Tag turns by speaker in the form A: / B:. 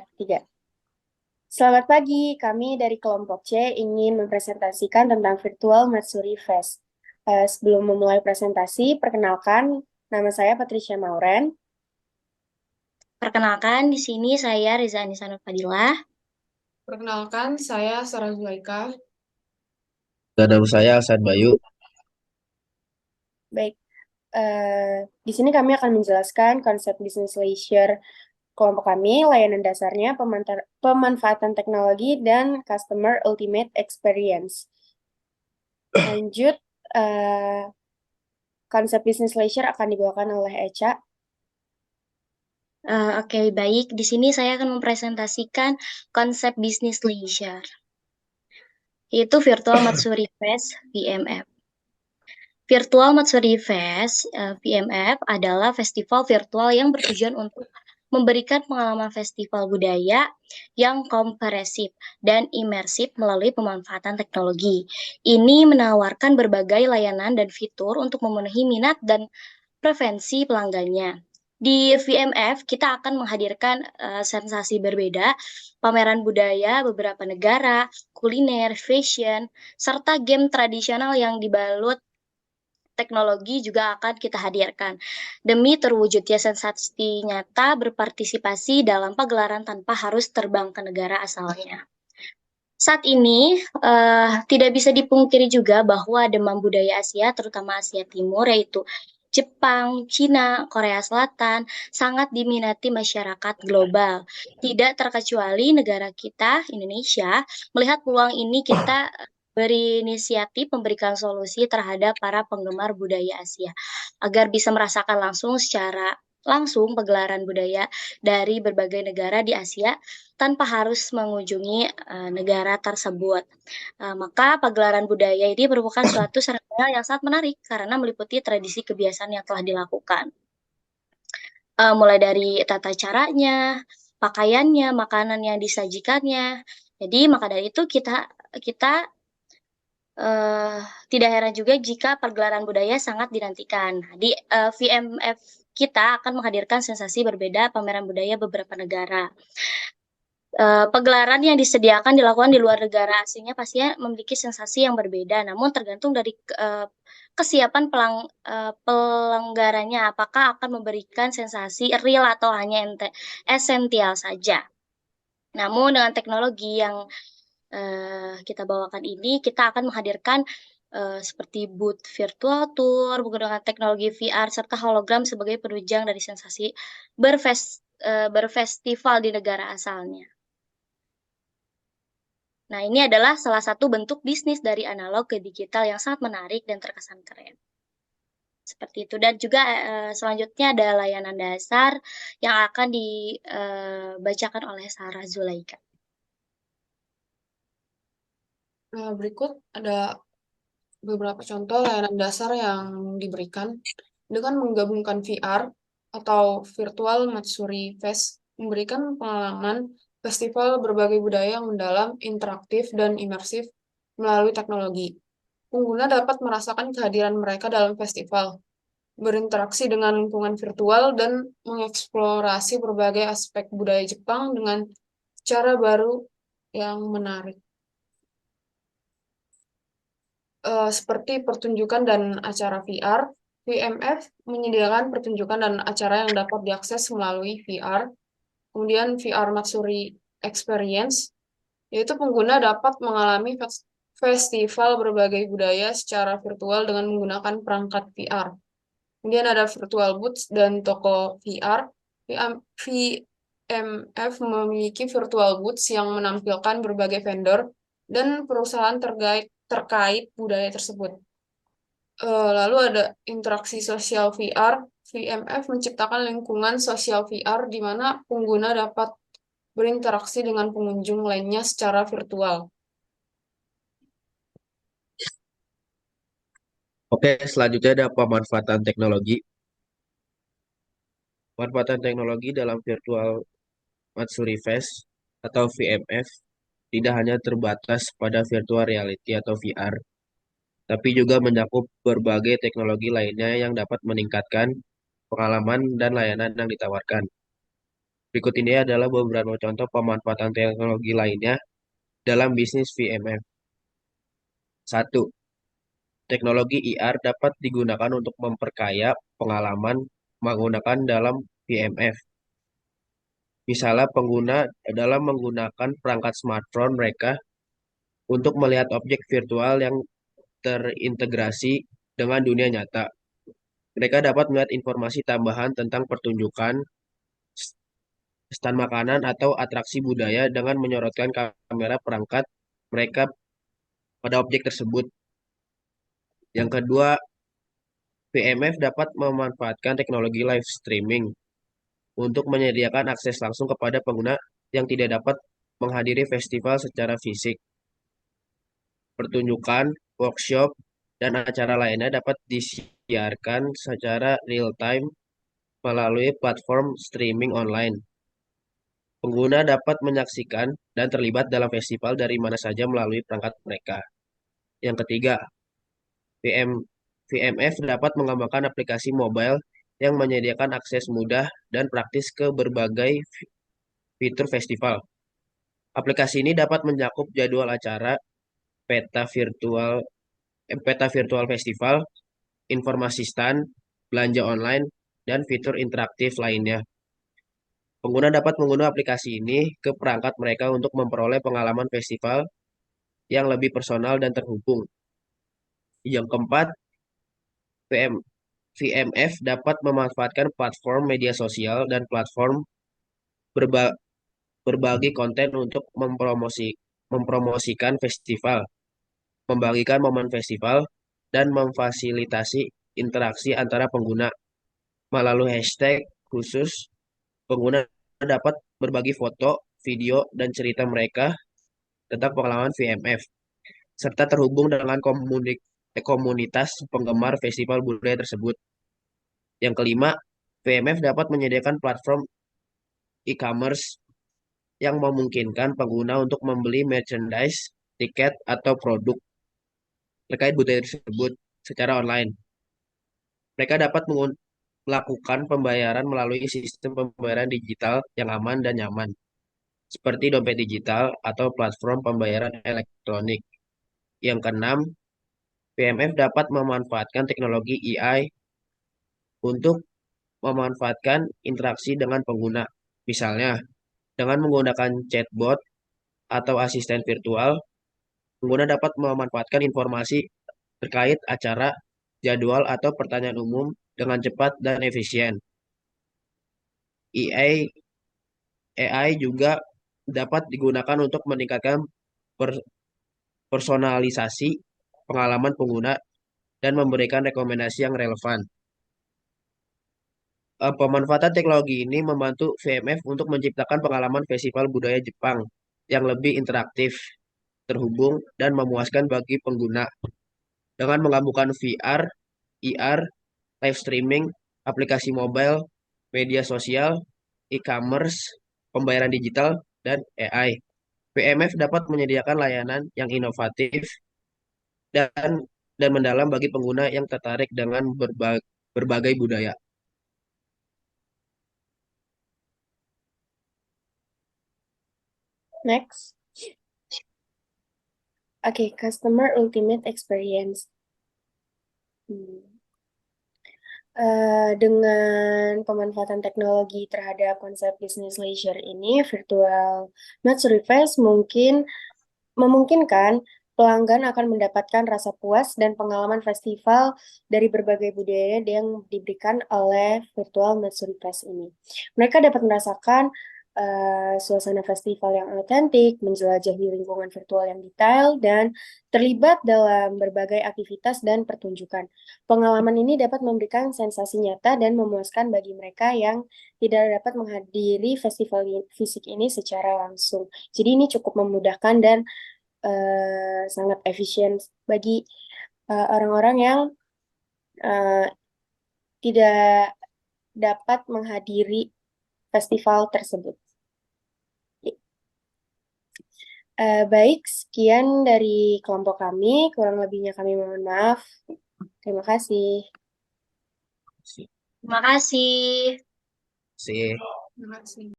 A: 3. Selamat pagi, kami dari kelompok C ingin mempresentasikan tentang Virtual Matsuri Fest. Sebelum memulai presentasi, perkenalkan, nama saya Patricia Mauren.
B: Perkenalkan, di sini saya Reza Anissa Nurfadilah.
C: Perkenalkan, saya Sarah Zulaika.
D: Dan nama saya Hasan Bayu.
A: Baik, di sini kami akan menjelaskan konsep business leisure kelompok kami, layanan dasarnya, pemanfaatan teknologi, dan customer ultimate experience. Lanjut, konsep business leisure akan dibawakan oleh Echa.
B: Oke, baik. Di sini saya akan mempresentasikan konsep bisnis leisure, yaitu Virtual Matsuri Fest (VMF). Virtual Matsuri Fest (VMF) adalah festival virtual yang bertujuan untuk memberikan pengalaman festival budaya yang komprehensif dan imersif melalui pemanfaatan teknologi. Ini menawarkan berbagai layanan dan fitur untuk memenuhi minat dan preferensi pelanggannya. Di VMF, kita akan menghadirkan sensasi berbeda, pameran budaya beberapa negara, kuliner, fashion, serta game tradisional yang dibalut teknologi juga akan kita hadirkan. Demi terwujudnya sensasi nyata berpartisipasi dalam pagelaran tanpa harus terbang ke negara asalnya. Saat ini tidak bisa dipungkiri juga bahwa demam budaya Asia, terutama Asia Timur, yaitu Jepang, Cina, Korea Selatan, sangat diminati masyarakat global. Tidak terkecuali negara kita, Indonesia, melihat peluang ini kita berinisiatif memberikan solusi terhadap para penggemar budaya Asia, agar bisa merasakan secara langsung pagelaran budaya dari berbagai negara di Asia tanpa harus mengunjungi negara tersebut. Maka pagelaran budaya ini merupakan suatu serangkaian yang sangat menarik karena meliputi tradisi kebiasaan yang telah dilakukan. Mulai dari tata caranya, pakaiannya, makanan yang disajikannya. Jadi maka dari itu kita tidak heran juga jika pagelaran budaya sangat dinantikan. Di VMF kita akan menghadirkan sensasi berbeda pameran budaya beberapa negara. Pagelaran yang disediakan dilakukan di luar negara aslinya pastinya memiliki sensasi yang berbeda, namun tergantung dari kesiapan pelanggarannya, apakah akan memberikan sensasi real atau hanya esensial saja. Namun dengan teknologi yang kita bawakan ini, kita akan menghadirkan seperti booth virtual tour menggunakan teknologi VR serta hologram sebagai penunjang dari sensasi berfestival di negara asalnya. Nah, ini adalah salah satu bentuk bisnis dari analog ke digital yang sangat menarik dan terkesan keren. Seperti itu. Dan juga selanjutnya ada layanan dasar yang akan dibacakan oleh Sarah Zulaika.
C: Berikut ada beberapa contoh layanan dasar yang diberikan dengan menggabungkan VR atau Virtual Matsuri Fest, memberikan pengalaman festival berbagai budaya yang mendalam, interaktif, dan imersif melalui teknologi. Pengguna dapat merasakan kehadiran mereka dalam festival, berinteraksi dengan lingkungan virtual, dan mengeksplorasi berbagai aspek budaya Jepang dengan cara baru yang menarik. Seperti pertunjukan dan acara VR, VMF menyediakan pertunjukan dan acara yang dapat diakses melalui VR. Kemudian VR Matsuri Experience, yaitu pengguna dapat mengalami festival berbagai budaya secara virtual dengan menggunakan perangkat VR. Kemudian ada virtual booths dan toko VR. VMF memiliki virtual booths yang menampilkan berbagai vendor dan perusahaan terkait budaya tersebut. Lalu ada interaksi sosial VR. VMF menciptakan lingkungan sosial VR di mana pengguna dapat berinteraksi dengan pengunjung lainnya secara virtual.
D: Oke, selanjutnya ada pemanfaatan teknologi. Pemanfaatan teknologi dalam Virtual Matsuri Fest atau VMF tidak hanya terbatas pada virtual reality atau VR, tapi juga mencakup berbagai teknologi lainnya yang dapat meningkatkan pengalaman dan layanan yang ditawarkan. Berikut ini adalah beberapa contoh pemanfaatan teknologi lainnya dalam bisnis VMF. 1. Teknologi IR dapat digunakan untuk memperkaya pengalaman menggunakan dalam VMF. Misalnya pengguna dalam menggunakan perangkat smartphone mereka untuk melihat objek virtual yang terintegrasi dengan dunia nyata. Mereka dapat melihat informasi tambahan tentang pertunjukan, stand makanan, atau atraksi budaya dengan menyorotkan kamera perangkat mereka pada objek tersebut. Yang kedua, VMF dapat memanfaatkan teknologi live streaming untuk menyediakan akses langsung kepada pengguna yang tidak dapat menghadiri festival secara fisik. Pertunjukan, workshop, dan acara lainnya dapat disiarkan secara real-time melalui platform streaming online. Pengguna dapat menyaksikan dan terlibat dalam festival dari mana saja melalui perangkat mereka. Yang ketiga, VMF dapat mengembangkan aplikasi mobile yang menyediakan akses mudah dan praktis ke berbagai fitur festival. Aplikasi ini dapat mencakup jadwal acara, peta virtual festival, informasi stand, belanja online, dan fitur interaktif lainnya. Pengguna dapat mengunduh aplikasi ini ke perangkat mereka untuk memperoleh pengalaman festival yang lebih personal dan terhubung. Yang keempat, VMF dapat memanfaatkan platform media sosial dan platform berbagi konten untuk mempromosikan festival, membagikan momen festival, dan memfasilitasi interaksi antara pengguna. Melalui hashtag khusus, pengguna dapat berbagi foto, video, dan cerita mereka tentang pengalaman VMF, serta terhubung dengan komunitas penggemar festival budaya tersebut. Yang kelima, VMF dapat menyediakan platform e-commerce yang memungkinkan pengguna untuk membeli merchandise, tiket, atau produk terkait budaya tersebut secara online. Mereka dapat melakukan pembayaran melalui sistem pembayaran digital yang aman dan nyaman, seperti dompet digital atau platform pembayaran elektronik. Yang keenam, PMF dapat memanfaatkan teknologi AI untuk memanfaatkan interaksi dengan pengguna. Misalnya, dengan menggunakan chatbot atau asisten virtual, pengguna dapat memanfaatkan informasi terkait acara, jadwal, atau pertanyaan umum dengan cepat dan efisien. AI juga dapat digunakan untuk meningkatkan personalisasi pengalaman pengguna dan memberikan rekomendasi yang relevan. Pemanfaatan teknologi ini membantu VMF untuk menciptakan pengalaman festival budaya Jepang yang lebih interaktif, terhubung, dan memuaskan bagi pengguna. Dengan menggabungkan VR, IR, live streaming, aplikasi mobile, media sosial, e-commerce, pembayaran digital, dan AI. VMF dapat menyediakan layanan yang inovatif dan mendalam bagi pengguna yang tertarik dengan berbagai budaya.
A: Next. Oke, Customer Ultimate Experience. Dengan pemanfaatan teknologi terhadap konsep bisnis leisure ini, virtual Matsuri Fest memungkinkan pelanggan akan mendapatkan rasa puas dan pengalaman festival dari berbagai budaya yang diberikan oleh virtual Matsuri Fest ini. Mereka dapat merasakan suasana festival yang otentik, menjelajahi lingkungan virtual yang detail, dan terlibat dalam berbagai aktivitas dan pertunjukan. Pengalaman ini dapat memberikan sensasi nyata dan memuaskan bagi mereka yang tidak dapat menghadiri festival fisik ini secara langsung. Jadi ini cukup memudahkan dan sangat efisien bagi orang-orang yang tidak dapat menghadiri festival tersebut. Baik, sekian dari kelompok kami. Kurang lebihnya kami mohon maaf. Terima kasih.
B: Terima kasih.
D: Terima kasih.
C: Terima kasih.